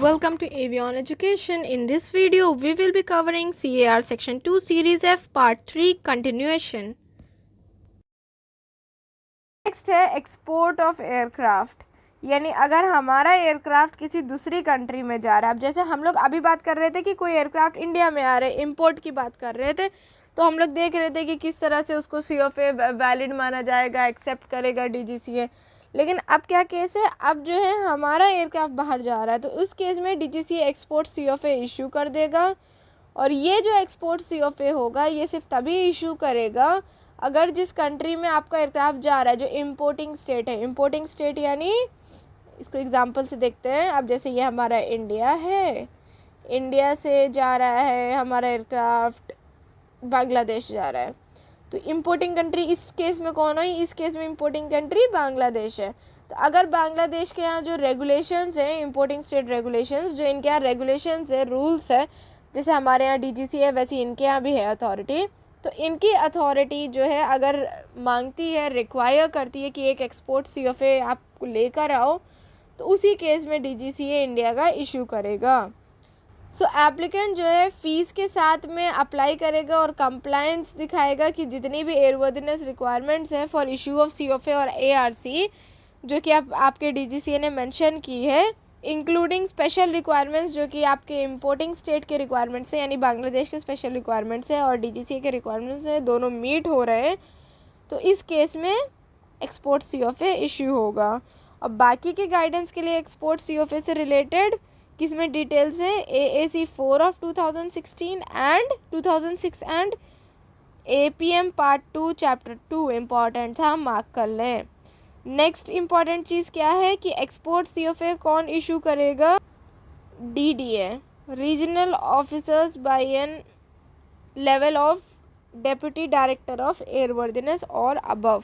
welcome to Avion Education. In this video, we will be covering CAR Section 2 Series F Part 3 Continuation. Next है export of aircraft, यानी अगर हमारा aircraft किसी दूसरी country में जा रहा है। अब जैसे हम लोग अभी बात कर रहे थे कि कोई एयरक्राफ्ट इंडिया में आ रहे, इंपोर्ट की बात कर रहे थे, तो हम लोग देख रहे थे कि किस तरह से उसको COFA वैलिड माना जाएगा, एक्सेप्ट करेगा DGCA। लेकिन अब क्या केस है, अब जो है हमारा एयरक्राफ्ट बाहर जा रहा है, तो उस केस में DGCA एक्सपोर्ट COFA इशू कर देगा। और ये जो एक्सपोर्ट COFA होगा ये सिर्फ तभी इशू करेगा अगर जिस कंट्री में आपका एयरक्राफ्ट जा रहा है, जो इम्पोर्टिंग स्टेट है, इम्पोर्टिंग स्टेट यानी इसको एग्जांपल से देखते हैं। अब जैसे ये हमारा इंडिया है, इंडिया से जा रहा है हमारा एयरक्राफ्ट बांग्लादेश जा रहा है, तो इम्पोर्टिंग कंट्री इस केस में कौन है? इस केस में इम्पोर्टिंग कंट्री बांग्लादेश है। तो अगर बांग्लादेश के यहाँ जो रेगुलेशंस हैं, इम्पोर्टिंग स्टेट रेगुलेशंस, जो इनके यहाँ रेगुलेशंस है, रूल्स है, जैसे हमारे यहाँ DGCA है वैसे इनके यहाँ भी है अथॉरिटी, तो इनकी अथॉरिटी जो है अगर मांगती है, रिक्वायर करती है कि एक एक्सपोर्ट COFA आप लेकर आओ, तो उसी केस में DGCA इंडिया का इशू करेगा। सो एप्लीकेंट जो है फ़ीस के साथ में अप्लाई करेगा और कंप्लायंस दिखाएगा कि जितनी भी एयरवर्दीनेस रिक्वायरमेंट्स हैं फॉर इशू ऑफ COFA और ARC जो कि आपके DGCA ने मेंशन की है, इंक्लूडिंग स्पेशल रिक्वायरमेंट्स जो कि आपके इंपोर्टिंग स्टेट के रिक्वायरमेंट्स हैं, यानी बांग्लादेश के स्पेशल रिक्वायरमेंट्स हैं और DGCA के रिक्वायरमेंट्स हैं, दोनों मीट हो रहे हैं, तो इस केस में एक्सपोर्ट COFA इशू होगा। और बाकी के गाइडेंस के लिए एक्सपोर्ट COFA से रिलेटेड किसमें डिटेल्स हैं, AAC 4 of 2016 and 2006 and APM part 2 chapter 2 important था, मार्क कर लें। नेक्स्ट इम्पॉर्टेंट चीज़ क्या है कि एक्सपोर्ट COFA कौन इशू करेगा? DDA, regional officers by an level of deputy director of airworthiness और अबव।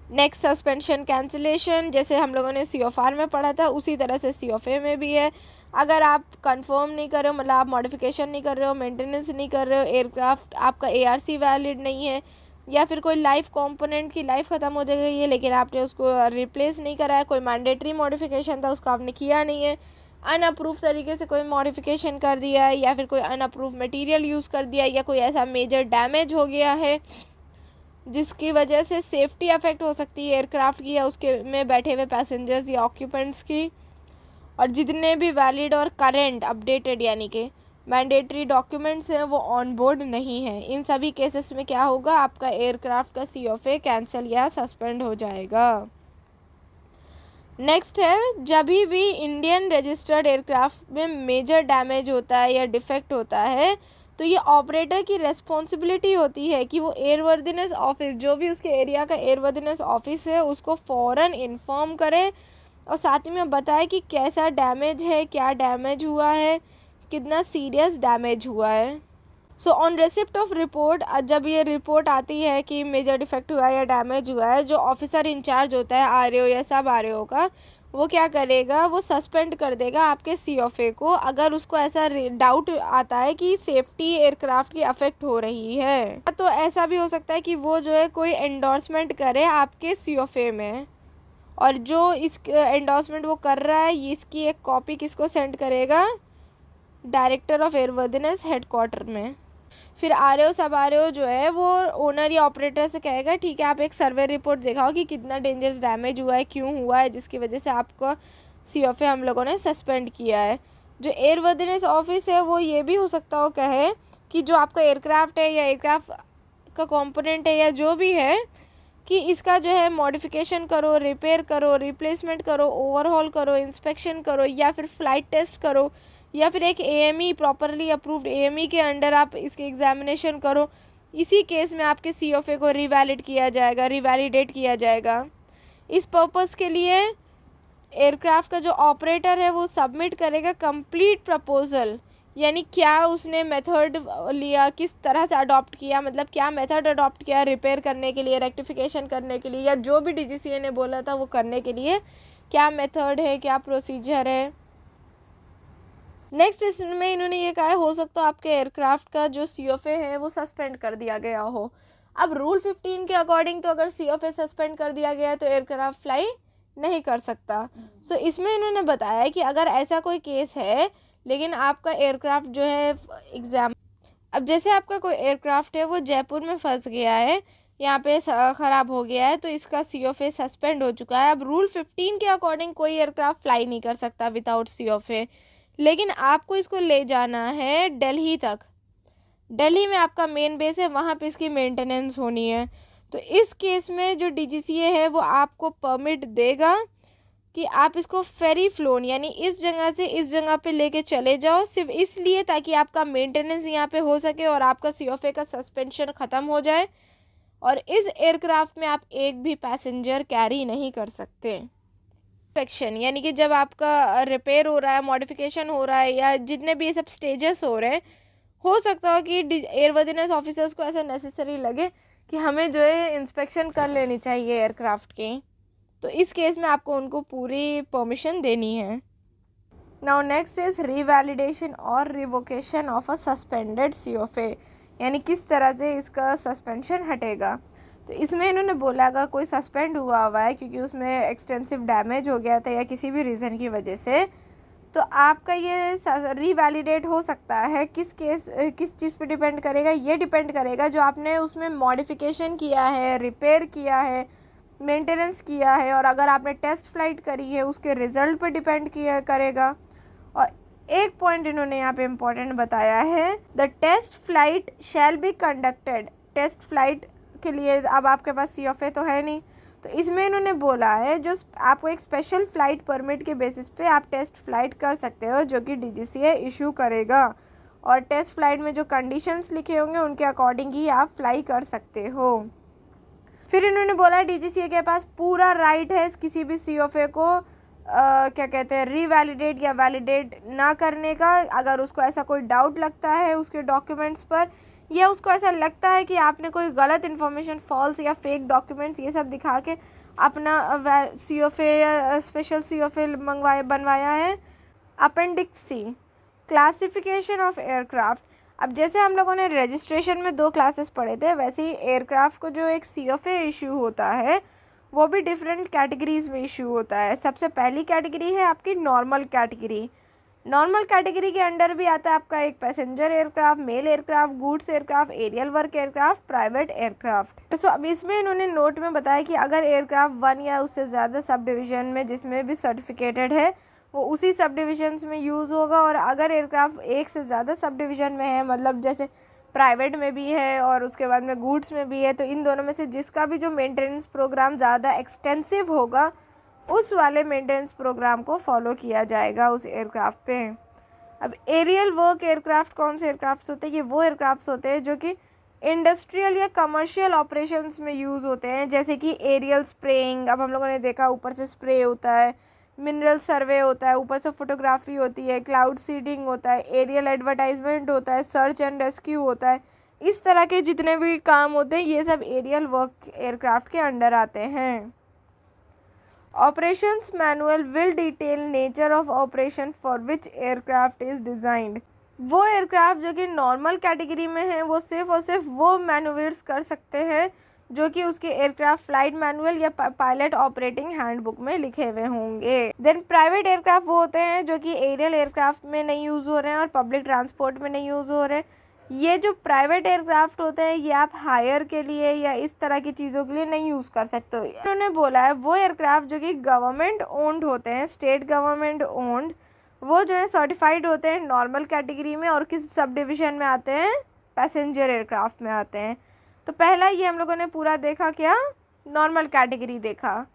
नेक्स्ट सस्पेंशन कैंसिलेशन, जैसे हम लोगों ने CFR में पढ़ा था उसी तरह से COFA में भी है। अगर आप कंफर्म नहीं कर रहे हो, मतलब आप मॉडिफिकेशन नहीं कर रहे हो, मेंटेनेंस नहीं कर रहे हो, एयरक्राफ्ट आपका ARC वैलिड नहीं है, या फिर कोई लाइफ कंपोनेंट की लाइफ ख़त्म हो जाएगी है लेकिन आपने उसको रिप्लेस नहीं करा है, कोई मैंडेटरी मॉडिफिकेशन था उसको आपने किया नहीं है, अनअप्रूव तरीके से कोई मॉडिफिकेशन कर दिया है, या फिर कोई अनअप्रूव मटेरियल यूज़ कर दिया, या कोई ऐसा मेजर डैमेज हो गया है जिसकी वजह से सेफ्टी अफेक्ट हो सकती है एयरक्राफ्ट की या उसके में बैठे हुए पैसेंजर्स या ऑक्यूपेंट्स की, और जितने भी वैलिड और करेंट अपडेटेड यानी कि मैंडेटरी डॉक्यूमेंट्स हैं वो ऑन बोर्ड नहीं है, इन सभी केसेस में क्या होगा, आपका एयरक्राफ्ट का COFA कैंसिल या सस्पेंड हो जाएगा। नेक्स्ट है, जब भी इंडियन रजिस्टर्ड एयरक्राफ्ट में मेजर डैमेज होता है या डिफेक्ट होता है, तो ये ऑपरेटर की रेस्पॉन्सिबिलिटी होती है कि वो एयरवर्दीनेस ऑफिस, जो भी उसके एरिया का एयरवर्दीनेस ऑफिस है, उसको फ़ौरन इन्फॉर्म करे और साथ ही में बताए कि कैसा डैमेज है, क्या डैमेज हुआ है, कितना सीरियस डैमेज हुआ है। So on receipt of report, जब ये रिपोर्ट आती है कि मेजर डिफेक्ट हुआ है या डैमेज हुआ है, जो ऑफिसर इंचार्ज होता है RAO या सब RAO का, वो क्या करेगा, वो सस्पेंड कर देगा आपके COFA को अगर उसको ऐसा डाउट आता है कि सेफ्टी एयरक्राफ्ट की अफेक्ट हो रही है। तो ऐसा भी हो सकता है कि वो जो है कोई एंडोर्समेंट करे आपके COFA में, और जो इस एंडोर्समेंट वो कर रहा है इसकी एक कॉपी किसको सेंड करेगा? डायरेक्टर ऑफ एयरवर्दीनेस हेडक्वार्टर में। फिर RAO सब RAO जो है वो ओनर या ऑपरेटर से कहेगा ठीक है आप एक सर्वे रिपोर्ट दिखाओ कि कितना डेंजरस डैमेज हुआ है, क्यों हुआ है, जिसकी वजह से आपको COFA हम लोगों ने सस्पेंड किया है। जो एयरवर्दीनेस ऑफिस है वो ये भी हो सकता हो कहे कि जो आपका एयरक्राफ्ट है या एयरक्राफ्ट का कंपोनेंट है या जो भी है, कि इसका जो है मॉडिफिकेशन करो, रिपेयर करो, रिप्लेसमेंट करो, ओवरहॉल करो, इंस्पेक्शन करो, या फिर फ़्लाइट टेस्ट करो, या फिर एक AME प्रॉपरली अप्रूव्ड AME के अंडर आप इसके एग्जामिनेशन करो। इसी केस में आपके COFA को रिवैलिड किया जाएगा, रिवैलिडेट किया जाएगा। इस पर्पस के लिए एयरक्राफ्ट का जो ऑपरेटर है वो सबमिट करेगा कंप्लीट प्रपोजल, यानी क्या उसने मेथड लिया, किस तरह से अडॉप्ट किया, मतलब क्या मेथड अडॉप्ट किया रिपेयर करने के लिए, रेक्टिफिकेशन करने के लिए, या जो भी DGCA ने बोला था वो करने के लिए क्या मेथड है, क्या प्रोसीजर है। नेक्स्ट इसमें इन्होंने ये कहा है हो सकता है आपके एयरक्राफ्ट का जो COFA है वो सस्पेंड कर दिया गया हो। अब रूल 15 के अकॉर्डिंग तो अगर COFA सस्पेंड कर दिया गया है तो एयरक्राफ्ट फ्लाई नहीं कर सकता। सो इसमें इन्होंने बताया कि अगर ऐसा कोई केस है लेकिन आपका एयरक्राफ्ट जो है अब जैसे आपका कोई एयरक्राफ्ट है वो जयपुर में फंस गया है, यहाँ पे ख़राब हो गया है, तो इसका COFA सस्पेंड हो चुका है। अब रूल 15 के अकॉर्डिंग कोई एयरक्राफ्ट फ्लाई नहीं कर सकता विदाउट COFA, लेकिन आपको इसको ले जाना है दिल्ली तक। दिल्ली में आपका मेन बेस है, वहाँ पे इसकी मेंटेनेंस होनी है। तो इस केस में जो DGCA है वो आपको परमिट देगा कि आप इसको फेरी फ्लोन यानी इस जगह से इस जगह पे लेके चले जाओ, सिर्फ इसलिए ताकि आपका मेंटेनेंस यहाँ पे हो सके और आपका COFA का सस्पेंशन ख़त्म हो जाए। और इस एयरक्राफ्ट में आप एक भी पैसेंजर कैरी नहीं कर सकते। इंस्पेक्शन यानी कि जब आपका रिपेयर हो रहा है, मॉडिफिकेशन हो रहा है, या जितने भी ये सब स्टेजेस हो रहे हैं, हो सकता हो कि एयरवर्दीनेस ऑफिसर्स को ऐसा नेसेसरी लगे कि हमें जो है इंस्पेक्शन कर लेनी चाहिए एयरक्राफ्ट की, तो इस केस में आपको उनको पूरी परमिशन देनी है। नाउ नेक्स्ट इज़ रिवैलिडेशन और revocation of a suspended COFA, यानी किस तरह से इसका सस्पेंशन हटेगा। तो इसमें इन्होंने बोला अगर कोई सस्पेंड हुआ है क्योंकि उसमें एक्सटेंसिव डैमेज हो गया था या किसी भी रीज़न की वजह से, तो आपका ये रिवैलिडेट हो सकता है। किस चीज़ पे डिपेंड करेगा? ये डिपेंड करेगा जो आपने उसमें मॉडिफिकेशन किया है, रिपेयर किया है, मेंटेनेंस किया है, और अगर आपने टेस्ट फ्लाइट करी है उसके रिज़ल्ट पे डिपेंड किया करेगा। और एक पॉइंट इन्होंने यहाँ पे इम्पोर्टेंट बताया है, the test flight shall be conducted. Test flight के लिए अब आपके पास COFA तो है नहीं, तो इसमें इन्होंने बोला है जो आपको एक स्पेशल फ़्लाइट परमिट के बेसिस पे आप टेस्ट फ्लाइट कर सकते हो जो कि DGCA इशू करेगा, और टेस्ट फ्लाइट में जो कंडीशंस लिखे होंगे उनके अकॉर्डिंग ही आप फ्लाई कर सकते हो। फिर इन्होंने बोला DGCA के पास पूरा राइट है किसी भी COFA को क्या कहते हैं रिवैलिडेट या वैलिडेट ना करने का। अगर उसको ऐसा कोई डाउट लगता है उसके डॉक्यूमेंट्स पर, या उसको ऐसा लगता है कि आपने कोई गलत इन्फॉर्मेशन, फॉल्स या फेक डॉक्यूमेंट्स ये सब दिखा के अपना COFA या स्पेशल COFA बनवाया है। Appendix C, classification of aircraft. अब जैसे हम लोगों ने रजिस्ट्रेशन में 2 क्लासेस पढ़े थे, वैसे ही एयरक्राफ्ट को जो एक COFA इशू होता है वो भी डिफरेंट कैटेगरीज़ में इशू होता है। सबसे पहली कैटेगरी है आपकी नॉर्मल कैटेगरी। नॉर्मल कैटेगरी के अंडर भी आता है आपका एक passenger aircraft, mail aircraft, goods aircraft, aerial work aircraft, private aircraft. तो अब इसमें इन्होंने नोट में बताया कि अगर एयरक्राफ्ट 1 या उससे ज़्यादा सब डिवीज़न में जिसमें भी सर्टिफिकेटेड है वो उसी सब डिवीजन्स में यूज़ होगा, और अगर एयरक्राफ्ट एक से ज़्यादा सब डिवीज़न में है, मतलब जैसे प्राइवेट में भी है और उसके बाद में गुड्स में भी है, तो इन दोनों में से जिसका भी जो मेंटेनेंस प्रोग्राम ज़्यादा एक्सटेंसिव होगा उस वाले मेंटेनेंस प्रोग्राम को फॉलो किया जाएगा उस एयरक्राफ्ट पे। अब एरियल वर्क एयरक्राफ्ट कौन से एयरक्राफ्ट होते हैं? ये वो एयरक्राफ्ट होते हैं जो कि इंडस्ट्रियल या कमर्शियल ऑपरेशंस में यूज़ होते हैं, जैसे कि एरियल स्प्रेइंग। अब हम लोगों ने देखा ऊपर से स्प्रे होता है, मिनरल सर्वे होता है, ऊपर से फोटोग्राफी होती है, क्लाउड सीडिंग होता है, एरियल एडवर्टाइजमेंट होता है, सर्च एंड रेस्क्यू होता है। इस तरह के जितने भी काम होते हैं ये सब एरियल वर्क एयरक्राफ्ट के अंडर आते हैं। Operations manual will detail nature of operation for which aircraft is designed. वो एयरक्राफ्ट जो कि नॉर्मल कैटेगरी में है वो सिर्फ और सिर्फ वो मैनूवर्स कर सकते हैं जो कि उसके एयरक्राफ्ट फ्लाइट मैनुअल या पायलट ऑपरेटिंग हैंडबुक में लिखे हुए होंगे। देन प्राइवेट एयरक्राफ्ट वो होते हैं जो कि एरियल एयरक्राफ्ट में नहीं यूज़ हो रहे हैं और पब्लिक ट्रांसपोर्ट में नहीं यूज़ हो रहे हैं। ये जो प्राइवेट एयरक्राफ्ट होते हैं ये आप हायर के लिए या इस तरह की चीज़ों के लिए नहीं यूज़ कर सकते। उन्होंने बोला है वो एयरक्राफ्ट जो कि गवर्नमेंट ओन्ड होते हैं, स्टेट गवर्नमेंट ओन्ड, वो जो है सर्टिफाइड होते हैं नॉर्मल कैटेगरी में, और किस सब डिवीज़न में आते हैं? पैसेंजर एयरक्राफ्ट में आते हैं। तो पहला ये हम लोगों ने पूरा देखा, क्या? नॉर्मल कैटेगरी देखा।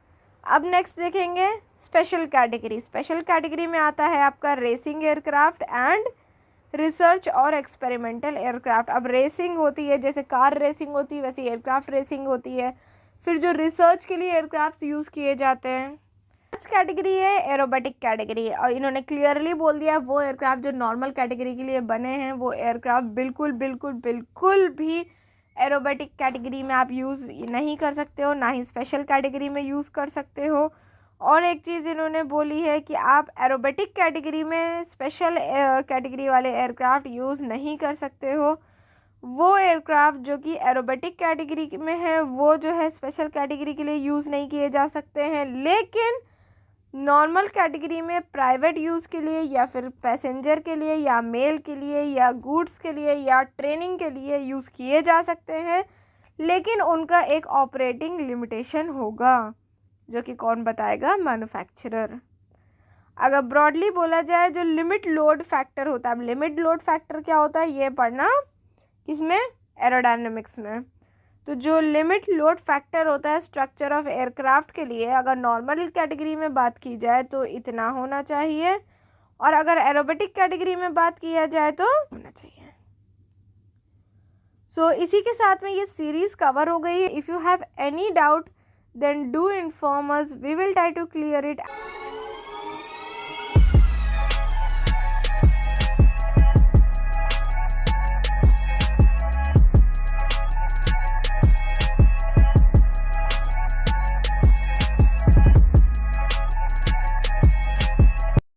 अब नेक्स्ट देखेंगे स्पेशल कैटेगरी। स्पेशल कैटेगरी में आता है आपका रेसिंग एयरक्राफ्ट एंड रिसर्च और एक्सपेरिमेंटल एयरक्राफ्ट। अब रेसिंग होती है, जैसे कार रेसिंग होती है वैसे एयरक्राफ्ट रेसिंग होती है। फिर जो रिसर्च के लिए एयरक्राफ्ट यूज़ किए जाते हैं। नेक्स्ट कैटेगरी है एरोबेटिक कैटेगरी, और इन्होंने क्लियरली बोल दिया वो एयरक्राफ्ट जो नॉर्मल कैटेगरी के लिए बने हैं वो एयरक्राफ्ट बिल्कुल बिल्कुल बिल्कुल भी एरोबेटिक कैटेगरी में आप यूज़ नहीं कर सकते हो, ना ही स्पेशल कैटेगरी में यूज़ कर सकते हो। और एक चीज़ इन्होंने बोली है कि आप एरोबेटिक कैटेगरी में स्पेशल कैटेगरी वाले एयरक्राफ्ट यूज़ नहीं कर सकते हो। वो एयरक्राफ्ट जो कि एरोबेटिक कैटेगरी में है वो जो है स्पेशल कैटेगरी के लिए यूज़ नहीं किए जा सकते हैं, लेकिन नॉर्मल कैटेगरी में प्राइवेट यूज़ के लिए या फिर पैसेंजर के लिए या मेल के लिए या गुड्स के लिए या ट्रेनिंग के लिए यूज़ किए जा सकते हैं, लेकिन उनका एक ऑपरेटिंग लिमिटेशन होगा, जो कि कौन बताएगा? मैन्युफैक्चरर। अगर ब्रॉडली बोला जाए, जो लिमिट लोड फैक्टर होता है, अब लिमिट लोड फैक्टर क्या होता है ये पढ़ना, किसमें? एरोडायनेमिक्स में। तो जो लिमिट लोड फैक्टर होता है स्ट्रक्चर ऑफ एयरक्राफ्ट के लिए, अगर नॉर्मल कैटेगरी में बात की जाए तो इतना होना चाहिए, और अगर एरोबेटिक कैटेगरी में बात किया जाए तो होना चाहिए। सो इसी के साथ में ये सीरीज़ कवर हो गई है। If you have any doubt then do inform us, we will try to clear it.